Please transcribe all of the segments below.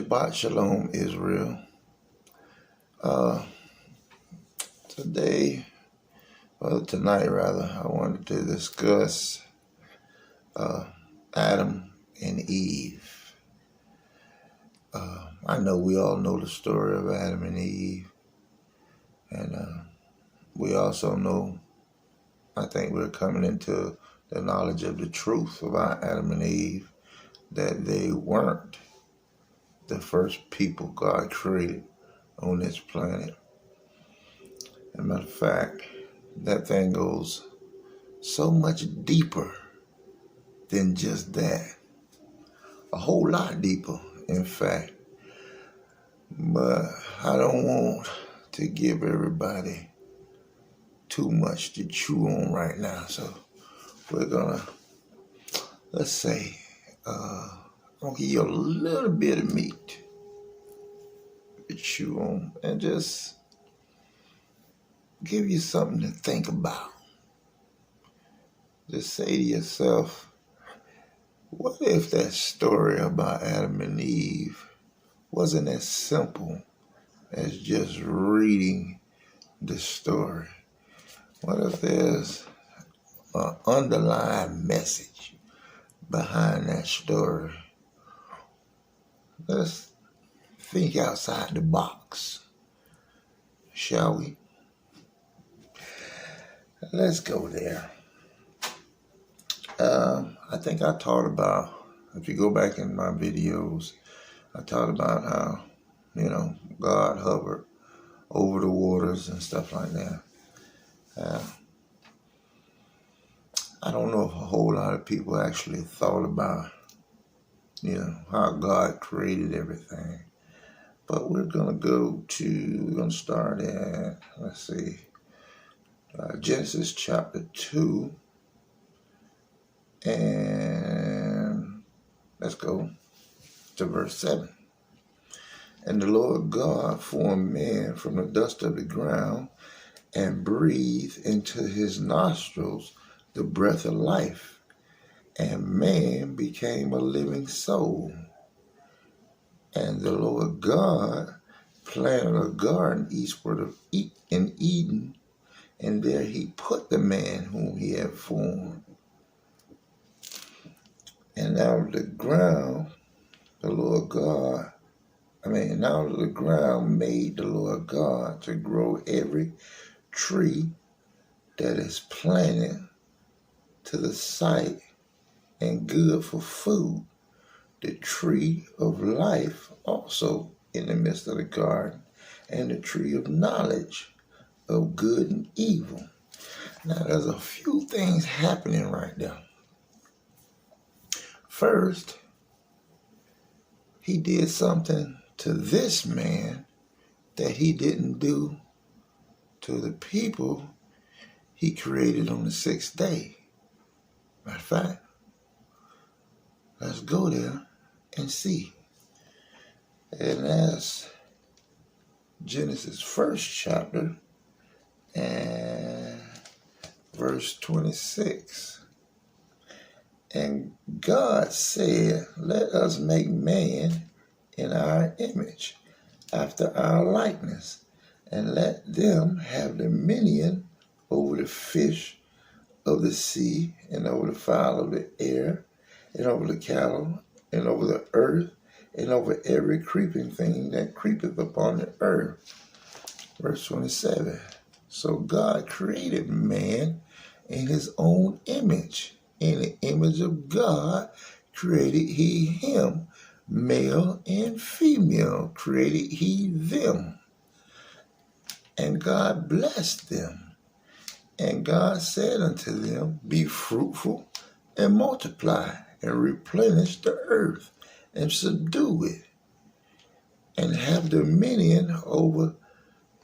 Shabbat Shalom, Israel. Tonight I wanted to discuss Adam and Eve. I know we all know the story of Adam and Eve, and we also know, I think we're coming into the knowledge of the truth about Adam and Eve, that they weren't the first people God created on this planet. As a matter of fact, that thing goes so much deeper than just that. A whole lot deeper, in fact. But I don't want to give everybody too much to chew on right now. So we're gonna, let's say, I'm gonna give you a little bit of meat to chew on and just give you something to think about. Just say to yourself, what if that story about Adam and Eve wasn't as simple as just reading the story? What if there's an underlying message behind that story? Let's think outside the box, shall we? Let's go there. I think I taught about, if you go back in my videos, I taught about how, God hovered over the waters and stuff like that. I don't know if a whole lot of people actually thought about, how God created everything. But we're going to start at, Genesis chapter 2. And let's go to verse 7. And the Lord God formed man from the dust of the ground and breathed into his nostrils the breath of life, and man became a living soul. And the Lord God planted a garden eastward of Eden, and there he put the man whom he had formed. And out of the ground made the Lord God to grow every tree that is planted to the sight and good for food, the tree of life also in the midst of the garden, and the tree of knowledge of good and evil. Now there's a few things happening right now. First, he did something to this man that he didn't do to the people he created on the sixth day. Matter of fact, let's go there and see. And that's Genesis 1st chapter and verse 26. And God said, let us make man in our image, after our likeness, and let them have dominion over the fish of the sea, and over the fowl of the air, and over the cattle, and over the earth, and over every creeping thing that creepeth upon the earth. Verse 27. So God created man in his own image. In the image of God created he him. Male and female created he them. And God blessed them. And God said unto them, be fruitful and multiply and replenish the earth and subdue it, and have dominion over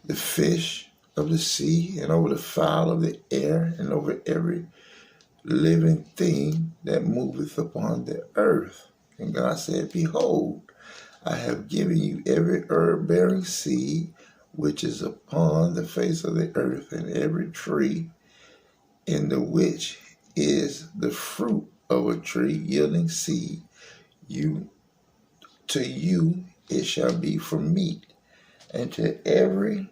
the fish of the sea, and over the fowl of the air, and over every living thing that moveth upon the earth. And God said, behold, I have given you every herb-bearing seed which is upon the face of the earth, and every tree in the which is the fruit of a tree yielding seed. To you it shall be for meat, and to every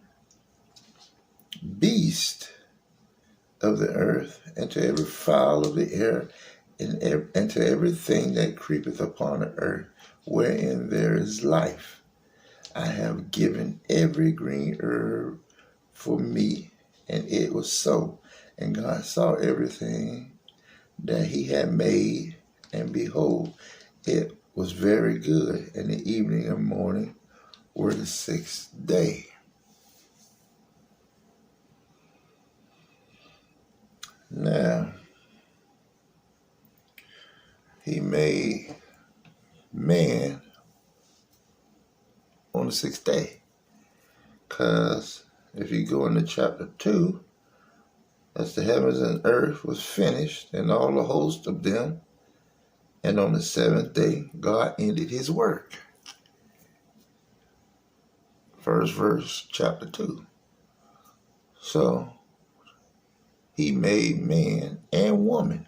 beast of the earth, and to every fowl of the air, and to everything that creepeth upon the earth, wherein there is life. I have given every green herb for meat. And it was so. And God saw everything that he had made, and behold, it was very good. And the evening and morning were the sixth day. Now, he made man on the sixth day. Because if you go into chapter 2, as the heavens and earth was finished, and all the host of them, and on the seventh day, God ended his work. First verse, chapter 2. So, he made man and woman.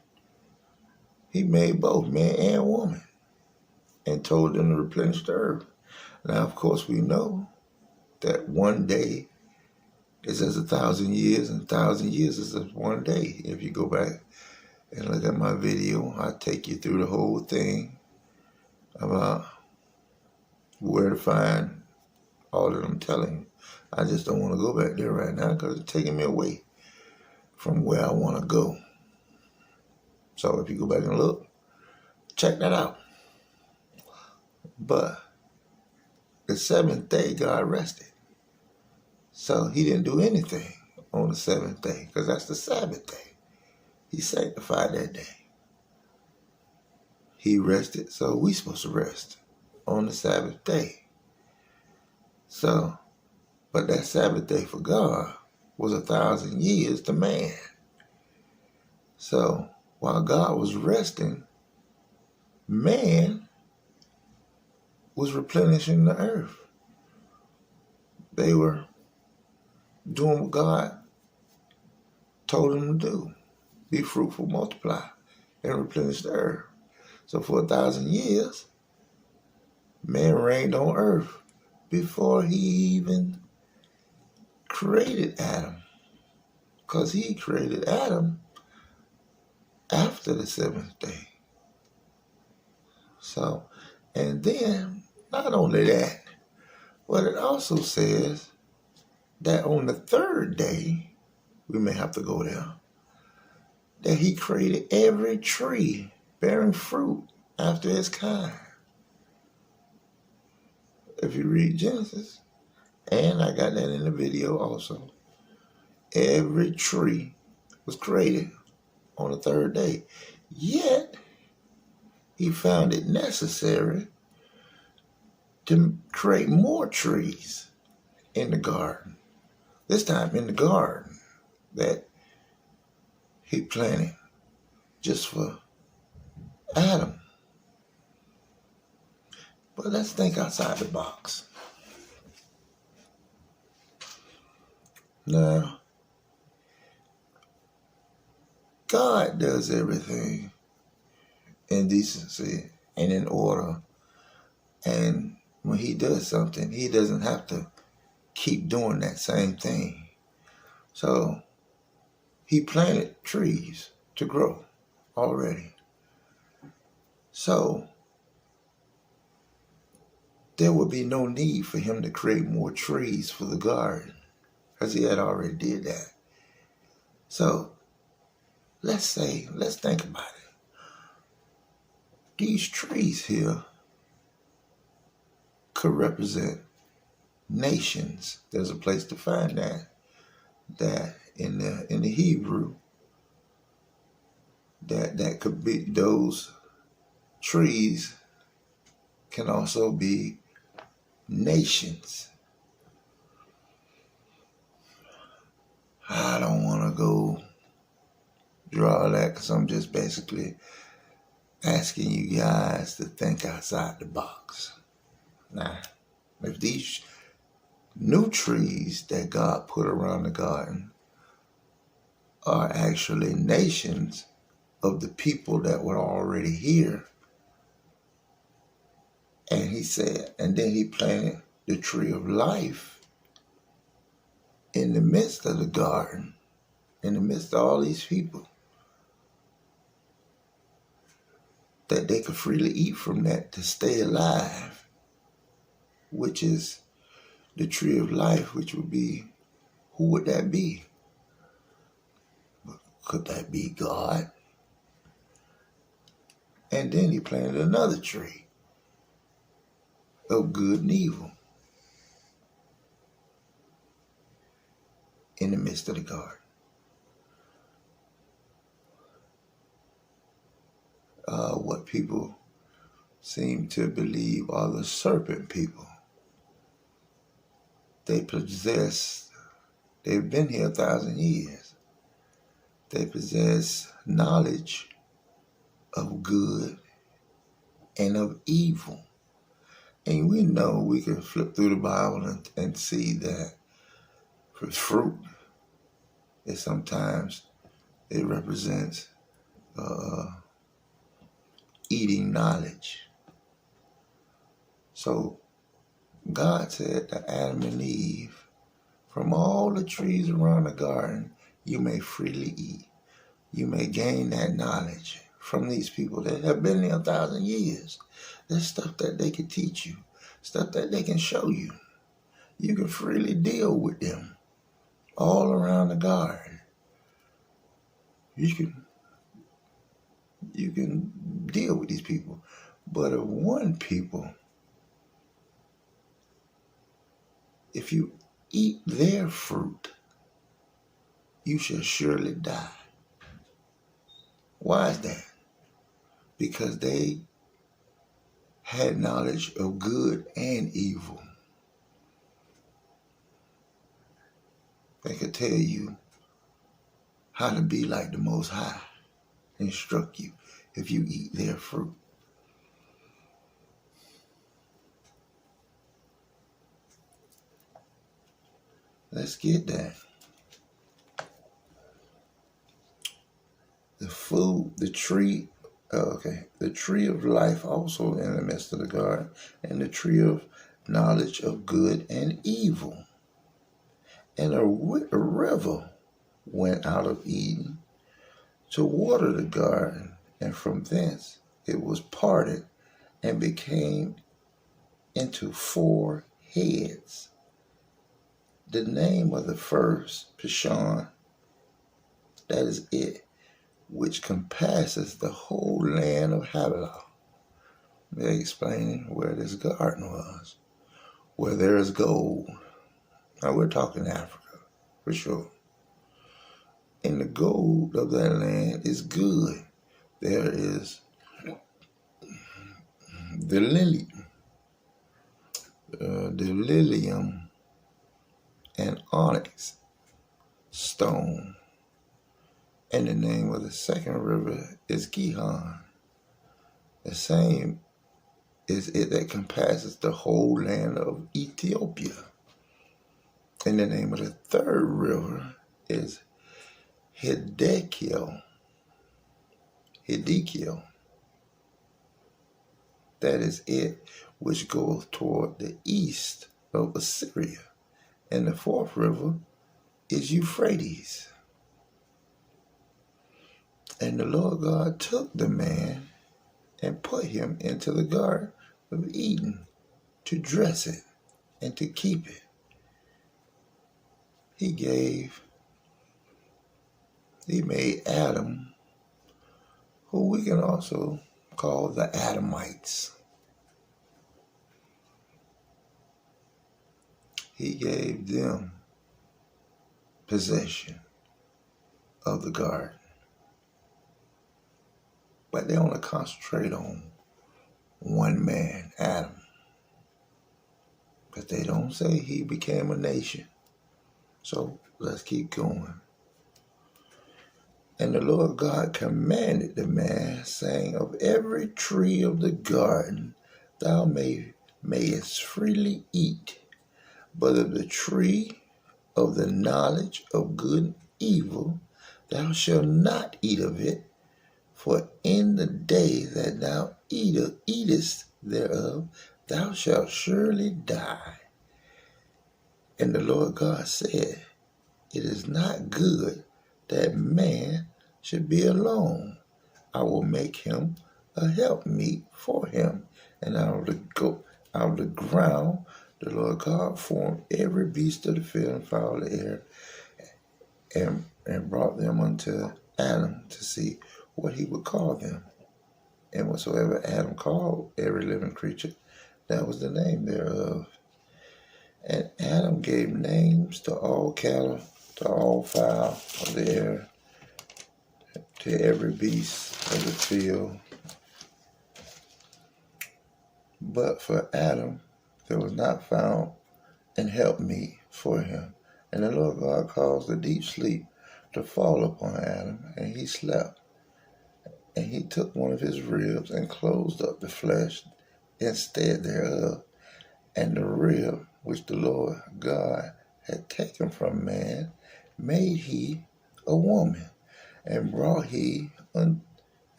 He made both man and woman, and told them to replenish the earth. Now, of course, we know that one day is as 1,000 years, and 1,000 years is as one day. If you go back and look at my video, I'll take you through the whole thing about where to find all that I'm telling you. I just don't want to go back there right now because it's taking me away from where I want to go. So if you go back and look, check that out. But the seventh day, God rested. So he didn't do anything on the seventh day because that's the Sabbath day. He sanctified that day. He rested, so we supposed to rest on the Sabbath day. So, but that Sabbath day for God was 1,000 years to man. So while God was resting, man was replenishing the earth. They were doing what God told them to do. Be fruitful, multiply, and replenish the earth. So for 1,000 years, man reigned on earth before he even created Adam. Because he created Adam after the seventh day. So, and then, not only that, but it also says that on the third day, we may have to go there, that he created every tree bearing fruit after its kind. If you read Genesis, and I got that in the video also, every tree was created on the third day. Yet, he found it necessary to create more trees in the garden. This time in the garden that he planted just for Adam. But let's think outside the box. Now, God does everything in decency and in order. And when he does something, he doesn't have to keep doing that same thing. So he planted trees to grow already. So there would be no need for him to create more trees for the garden because he had already did that. So let's think about it. These trees here could represent nations. There's a place to find that in the Hebrew, that could be, those trees can also be nations. I don't want to go draw that because I'm just basically asking you guys to think outside the box. Now, if these new trees that God put around the garden are actually nations of the people that were already here, And he said, and then he planted the tree of life in the midst of the garden, in the midst of all these people, that they could freely eat from that to stay alive, which is the tree of life, which would be, who would that be? Could that be God? And then he planted another tree of good and evil in the midst of the garden. What people seem to believe are the serpent people. They've been here 1,000 years. They possess knowledge of good and of evil. And we know, we can flip through the Bible and see that for fruit, sometimes it represents eating knowledge. So God said to Adam and Eve, from all the trees around the garden, you may freely eat. You may gain that knowledge from these people that have been there 1,000 years. There's stuff that they can teach you, stuff that they can show you. You can freely deal with them all around the garden. You can deal with these people. But of one people, if you eat their fruit, you shall surely die. Why is that? Because they had knowledge of good and evil. They could tell you how to be like the Most High, instruct you if you eat their fruit. Let's get that. The tree of life also in the midst of the garden, and the tree of knowledge of good and evil. And a river went out of Eden to water the garden, and from thence it was parted and became into 4 heads. The name of the first, Pishon, that is it, which compasses the whole land of Havilah. They're explaining where this garden was, where there is gold. Now we're talking Africa, for sure. And the gold of that land is good. There is the lilium and onyx stone. And the name of the second river is Gihon. The same is it that compasses the whole land of Ethiopia. And the name of the third river is Hiddekel. That is it which goeth toward the east of Assyria. And the fourth river is Euphrates. And the Lord God took the man and put him into the garden of Eden to dress it and to keep it. He made Adam, who we can also call the Adamites. He gave them possession of the garden. But they only concentrate on one man, Adam. But they don't say he became a nation. So let's keep going. And the Lord God commanded the man, saying, of every tree of the garden thou mayest freely eat, but of the tree of the knowledge of good and evil thou shalt not eat of it, for in the day that thou eatest thereof thou shalt surely die. And the Lord God said, it is not good that man should be alone. I will make him a helpmeet for him. And out of the ground, the Lord God formed every beast of the field and fowl of the air, and brought them unto Adam to see what he would call them. And whatsoever Adam called every living creature, that was the name thereof. And Adam gave names to all cattle, to all fowl of the air, to every beast of the field. But for Adam there was not found an helpmeet for him. And the Lord God caused a deep sleep to fall upon Adam, and he slept. And he took one of his ribs and closed up the flesh instead thereof. And the rib which the Lord God had taken from man made he a woman, and brought her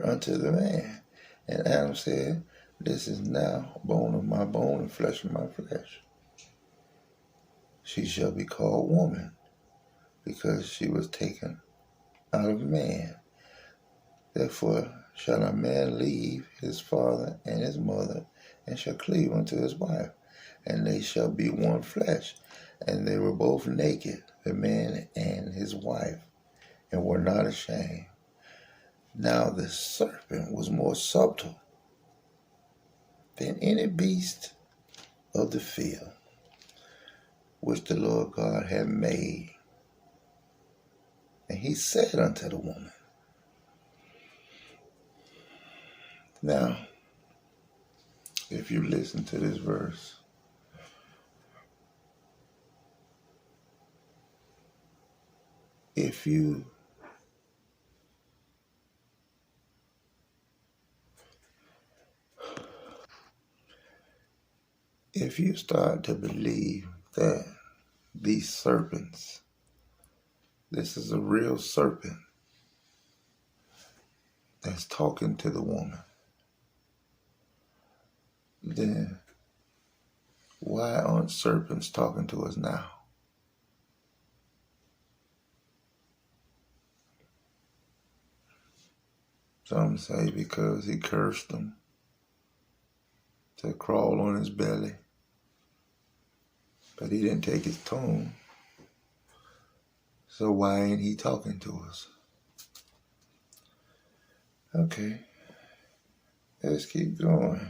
unto the man. And Adam said, this is now bone of my bone and flesh of my flesh. She shall be called woman, because she was taken out of man. Therefore shall a man leave his father and his mother, and shall cleave unto his wife, and they shall be one flesh. And they were both naked, the man and his wife, and were not ashamed. Now the serpent was more subtle than any beast of the field which the Lord God had made. And he said unto the woman. Now, if you listen to this verse, if you start to believe that these serpents, this is a real serpent that's talking to the woman, then why aren't serpents talking to us now? Some say because he cursed them to crawl on his belly, but he didn't take his tongue. So why ain't he talking to us? Okay, let's keep going.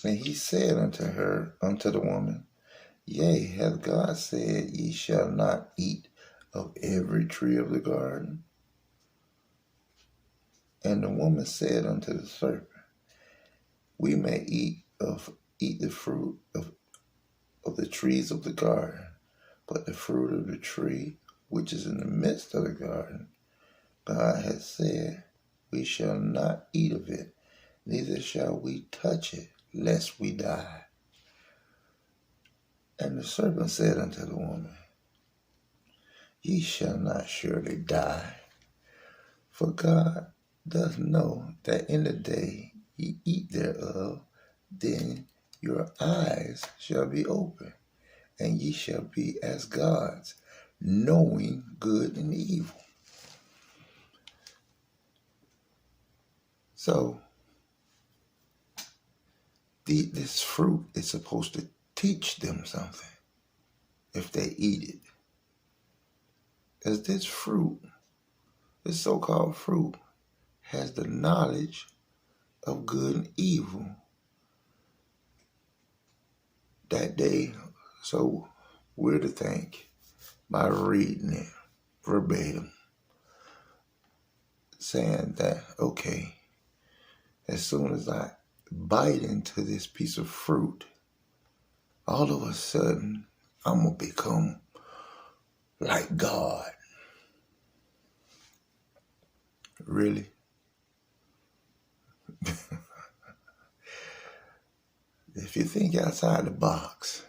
And he said unto the woman, yea, hath God said, ye shall not eat of every tree of the garden? And the woman said unto the serpent, we may eat the fruit of the trees of the garden, but the fruit of the tree which is in the midst of the garden, God hath said, we shall not eat of it, neither shall we touch it, lest we die. And the serpent said unto the woman, ye shall not surely die, for God doth know that in the day ye eat thereof, then your eyes shall be open, and ye shall be as gods, knowing good and evil. So, this fruit is supposed to teach them something if they eat it. Because this fruit, this so-called fruit, has the knowledge of good and evil that so we're to think by reading it verbatim, saying that, okay, as soon as I bite into this piece of fruit, all of a sudden, I'm going to become like God. Really? If you think outside the box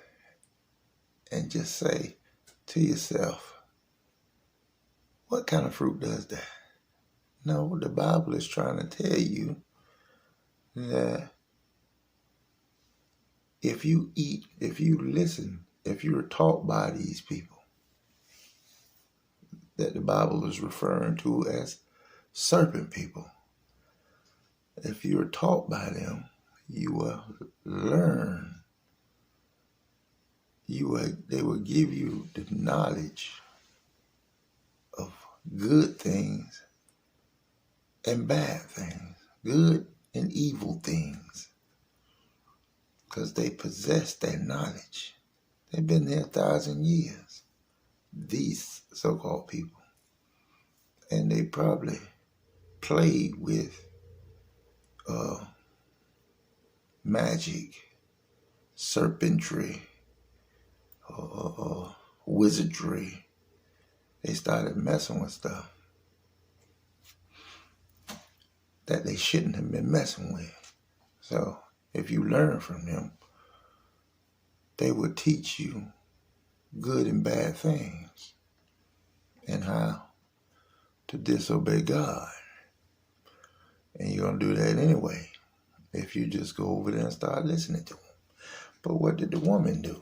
and just say to yourself, what kind of fruit does that? No, the Bible is trying to tell you that if you eat, if you listen, if you're taught by these people that the Bible is referring to as serpent people, if you're taught by them, you will learn. They will give you the knowledge of good things and bad things, good and evil things, because they possess that knowledge. They've been there 1,000 years, these so-called people. And they probably played with magic, serpentry, wizardry. They started messing with stuff that they shouldn't have been messing with. So if you learn from them, they will teach you good and bad things and how to disobey God. And you're going to do that anyway if you just go over there and start listening to them. But what did the woman do?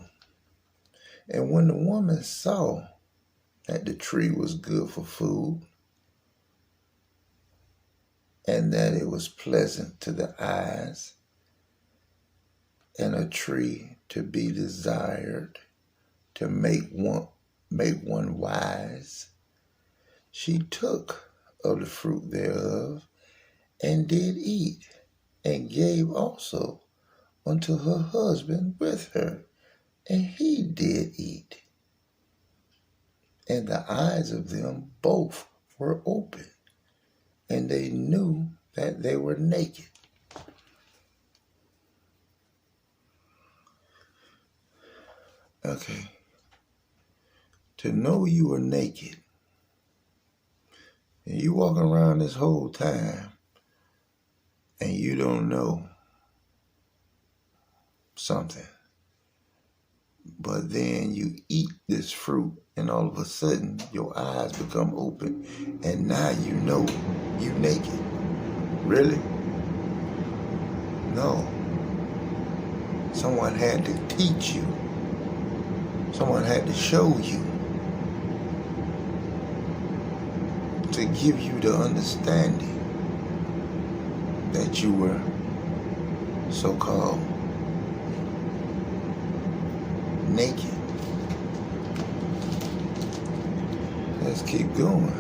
And when the woman saw that the tree was good for food and that it was pleasant to the eyes and a tree to be desired to make one wise, she took of the fruit thereof and did eat, and gave also unto her husband with her, and he did eat. And the eyes of them both were open, and they knew that they were naked. Okay. To know you are naked, and you walking around this whole time, and you don't know something, but then you eat this fruit, and all of a sudden your eyes become open, and now you know you naked. Really? No. Someone had to teach you. Someone had to show you to give you the understanding that you were so-called naked. Let's keep going.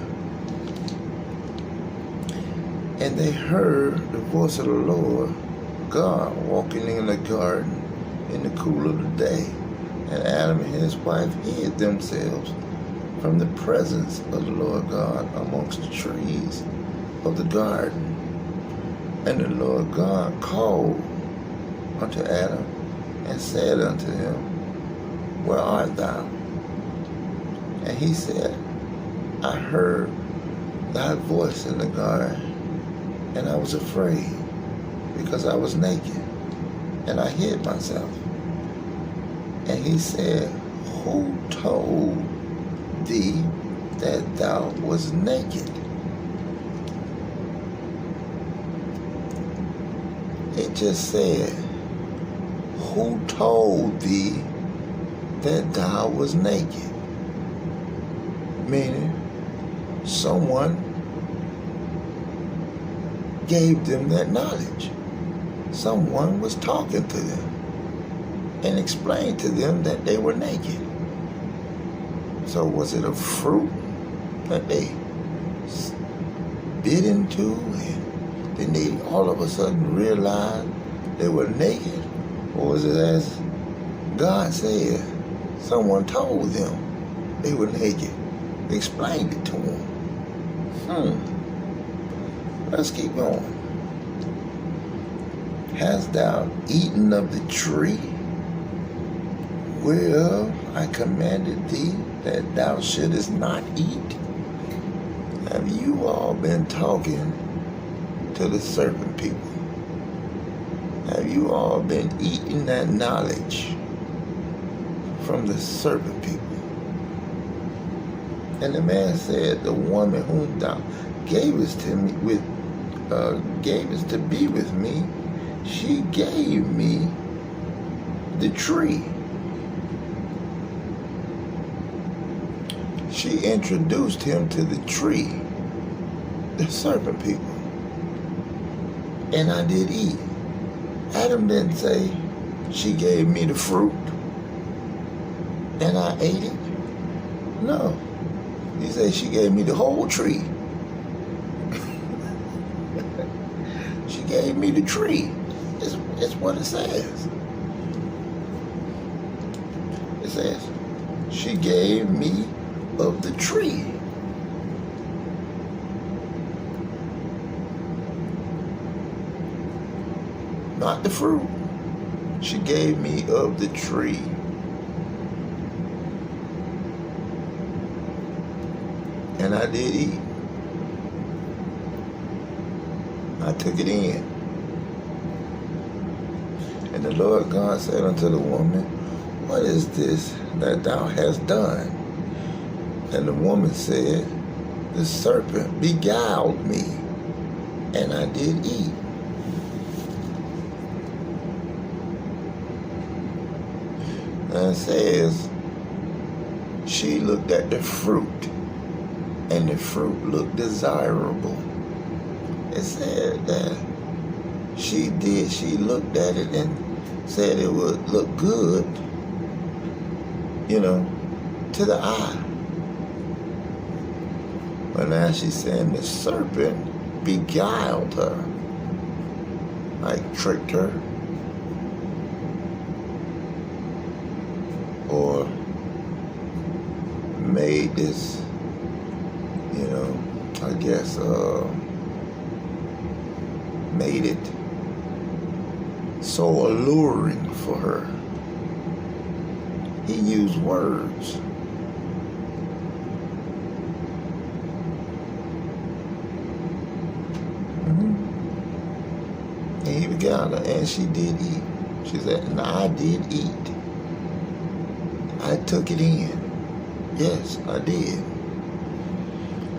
And they heard the voice of the Lord God walking in the garden in the cool of the day. And Adam and his wife hid themselves from the presence of the Lord God amongst the trees of the garden. And the Lord God called unto Adam and said unto him, Where art thou? And he said, I heard thy voice in the garden, and I was afraid, because I was naked, and I hid myself. And he said, Who told thee that thou was naked? It just said, Who told thee that thou was naked? Meaning, someone gave them that knowledge. Someone was talking to them and explained to them that they were naked. So was it a fruit that they bit into, and then they all of a sudden realized they were naked? Or was it as God said, someone told them they were naked, explained it to them? Let's keep going. Hast thou eaten of the tree whereof I commanded thee that thou shouldest not eat? Have you all been talking to the serpent people? Have you all been eating that knowledge from the serpent people? And the man said, the woman whom thou gavest to me gavest to be with me, she gave me the tree. She introduced him to the tree, the serpent people. And I did eat. Adam didn't say, she gave me the fruit and I ate it. No. He said, she gave me the whole tree. She gave me the tree. It's what it says. It says, she gave me of the tree. Not the fruit. She gave me of the tree. And I did eat. I took it in. And the Lord God said unto the woman, what is this that thou hast done? And the woman said, the serpent beguiled me, and I did eat. And it says, she looked at the fruit, and the fruit looked desirable. It said that she looked at it and said it would look good, to the eye. But now she's saying the serpent beguiled her, like tricked her, or made this, I guess, made it so alluring for her. He used words. And he beguiled her, and she did eat. She said, and I did eat. I took it in. Yes, I did.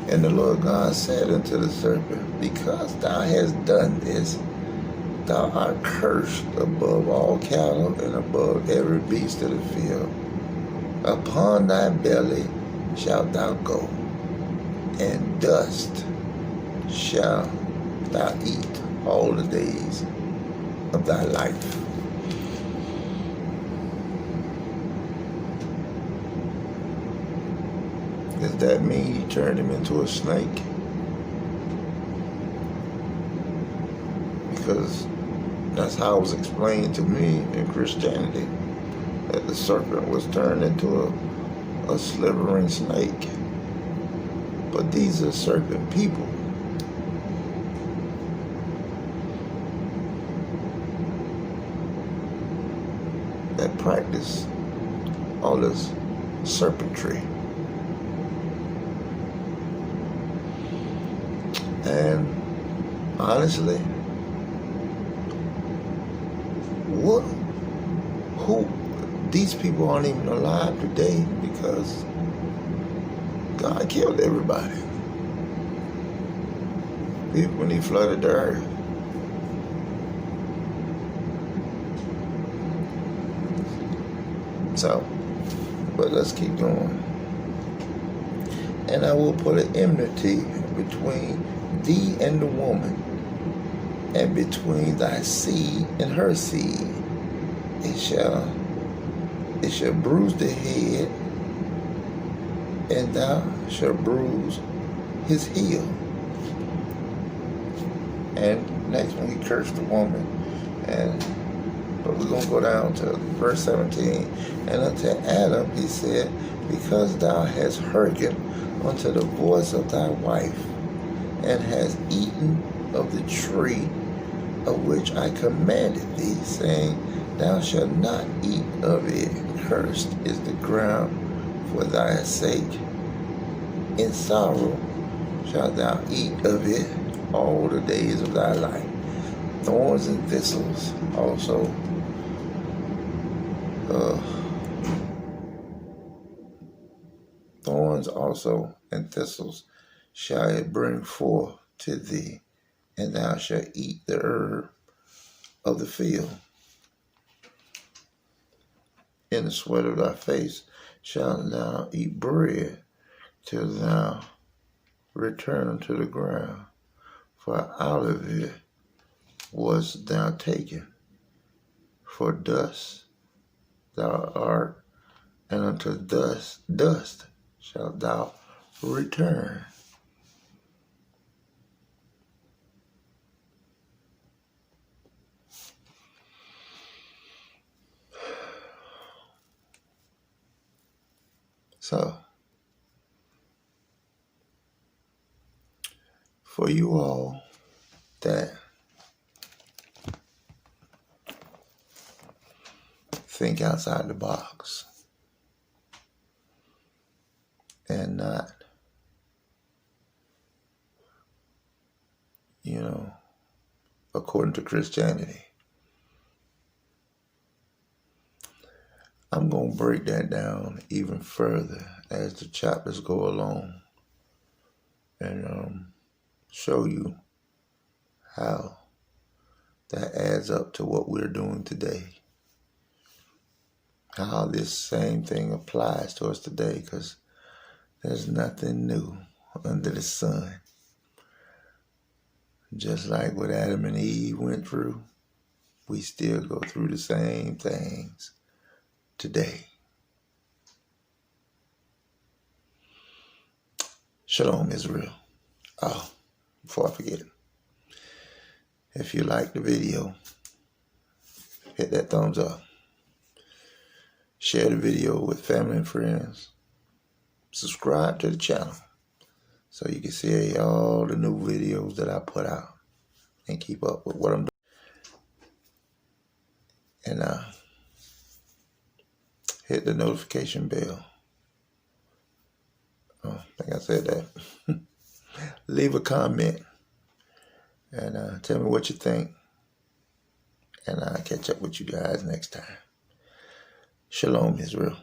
And the Lord God said unto the serpent, because thou hast done this, thou art cursed above all cattle and above every beast of the field. Upon thy belly shalt thou go, and dust shalt thou eat all the days of thy life. Does that mean he turned him into a snake? Because that's how it was explained to me in Christianity, that the serpent was turned into a slithering snake. But these are serpent people. That practice all this serpentry. And honestly, these people aren't even alive today because God killed everybody. Even when he flooded the earth. So, but let's keep going. And I will put an enmity between thee and the woman, and between thy seed and her seed. It shall bruise the head, and thou shalt bruise his heel. And next one, he cursed the woman. But we're going to go down to verse 17. And unto Adam he said, because thou hast hearkened unto the voice of thy wife, and hast eaten of the tree of which I commanded thee, saying, thou shalt not eat of it. Cursed is the ground for thy sake. In sorrow shalt thou eat of it all the days of thy life. Thorns and thistles also thorns thorns also and thistles shall it bring forth to thee, and thou shalt eat the herb of the field. In the sweat of thy face shalt thou eat bread till thou return unto the ground, for out of it wast thou taken. For dust thou art, and unto dust shalt thou return. So, for you all that think outside the box and not, according to Christianity, I'm going to break that down even further as the chapters go along and show you how that adds up to what we're doing today. How this same thing applies to us today, because there's nothing new under the sun. Just like what Adam and Eve went through, we still go through the same things today. Shalom, Israel. Oh, before I forget, if you like the video, hit that thumbs up. Share the video with family and friends. Subscribe to the channel so you can see all the new videos that I put out and keep up with what I'm doing. And hit the notification bell. Oh, I think I said that. Leave a comment and tell me what you think. And I'll catch up with you guys next time. Shalom, Israel.